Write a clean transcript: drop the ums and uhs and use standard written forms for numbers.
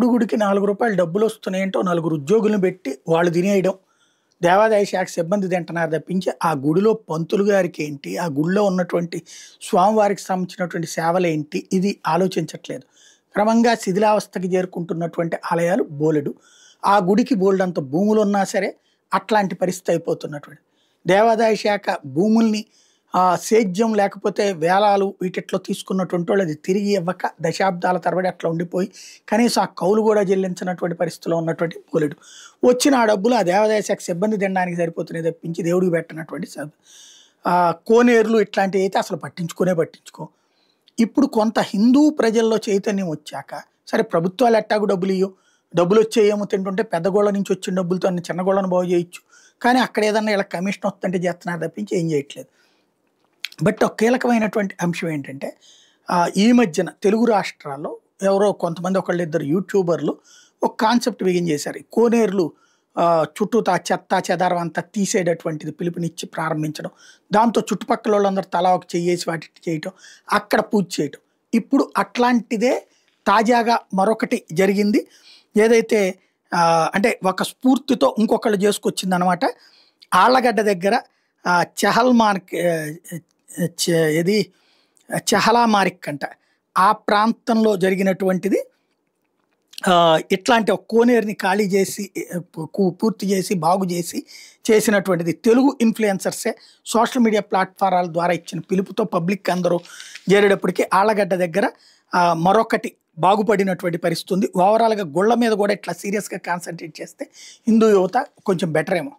గర్భుడు గుడికి రూ. 4 డబ్బులు వస్తున్నాయంటో నలుగురు ఉద్యోగులను పెట్టి వాళ్ళు తినేయడం, దేవాదాయ శాఖ సిబ్బంది తింటున్నారు తప్పించి ఆ గుడిలో పంతులు గారికి ఏంటి, ఆ గుడిలో ఉన్నటువంటి స్వామివారికి సంబంధించినటువంటి సేవలేంటి, ఇది ఆలోచించట్లేదు. క్రమంగా శిథిలావస్థకి చేరుకుంటున్నటువంటి ఆలయాలు బోలెడు. ఆ గుడికి బోలెడంత భూములు ఉన్నా సరే అట్లాంటి పరిస్థితి అయిపోతున్నటువంటి దేవాదాయ శాఖ భూముల్ని సేద్యం లేకపోతే వేలాలు వీటిట్లో తీసుకున్నటువంటి వాళ్ళు అది తిరిగి ఇవ్వక దశాబ్దాల తరబడి అట్లా ఉండిపోయి కనీసం ఆ కౌలు కూడా చెల్లించినటువంటి పరిస్థితిలో ఉన్నటువంటి బోలెడు. వచ్చిన ఆ డబ్బులు ఆ దేవాదాయ శాఖ సిబ్బంది తినడానికి సరిపోతున్నాయి తప్పించి దేవుడికి పెట్టినటువంటి కోనేరులు ఇట్లాంటివి అయితే అసలు పట్టించుకో. ఇప్పుడు కొంత హిందూ ప్రజల్లో చైతన్యం వచ్చాక సరే ప్రభుత్వాలు ఎట్టాగు డబ్బులు వచ్చేయేమో తింటుంటే పెద్ద గోళ్ళ నుంచి వచ్చిన డబ్బులతో అన్ని చిన్న గోళ్ళను బాగు చేయొచ్చు, కానీ అక్కడ ఏదన్నా ఇలా కమిషన్ వస్తుంటే చేస్తున్నారు తప్పించి ఏం చేయట్లేదు. బట్ ఒక కీలకమైనటువంటి అంశం ఏంటంటే ఈ మధ్యన తెలుగు రాష్ట్రాల్లో ఎవరో కొంతమంది ఒకళ్ళిద్దరు యూట్యూబర్లు ఒక కాన్సెప్ట్ బిగిన్ చేశారు. కోనేరులు చుట్టూతా చెత్త చెదారం అంతా తీసేటటువంటిది పిలుపునిచ్చి ప్రారంభించడం, దాంతో చుట్టుపక్కల వాళ్ళందరూ తలా ఒక చెయ్యేసి వాటి చేయటం, అక్కడ పూజ చేయటం. ఇప్పుడు అట్లాంటిదే తాజాగా మరొకటి జరిగింది. ఏదైతే అంటే ఒక స్ఫూర్తితో ఇంకొకళ్ళు చేసుకొచ్చింది అనమాట. ఆళ్ళగడ్డ దగ్గర చెహలా మారిక్ అంట ఆ ప్రాంతంలో జరిగినటువంటిది. ఇట్లాంటి ఒక కోనేరుని ఖాళీ చేసి పూర్తి చేసి బాగు చేసి చేసినటువంటిది తెలుగు ఇన్ఫ్లుయెన్సర్సే సోషల్ మీడియా ప్లాట్ఫారాల ద్వారా ఇచ్చిన పిలుపుతో పబ్లిక్ అందరూ చేరేటప్పటికీ ఆళ్ళగడ్డ దగ్గర మరొకటి బాగుపడినటువంటి పరిస్థితి ఉంది. ఓవరాల్గా గుళ్ళ మీద కూడా ఇట్లా సీరియస్గా కాన్సన్ట్రేట్ చేస్తే హిందూ యువత కొంచెం బెటర్ ఏమో.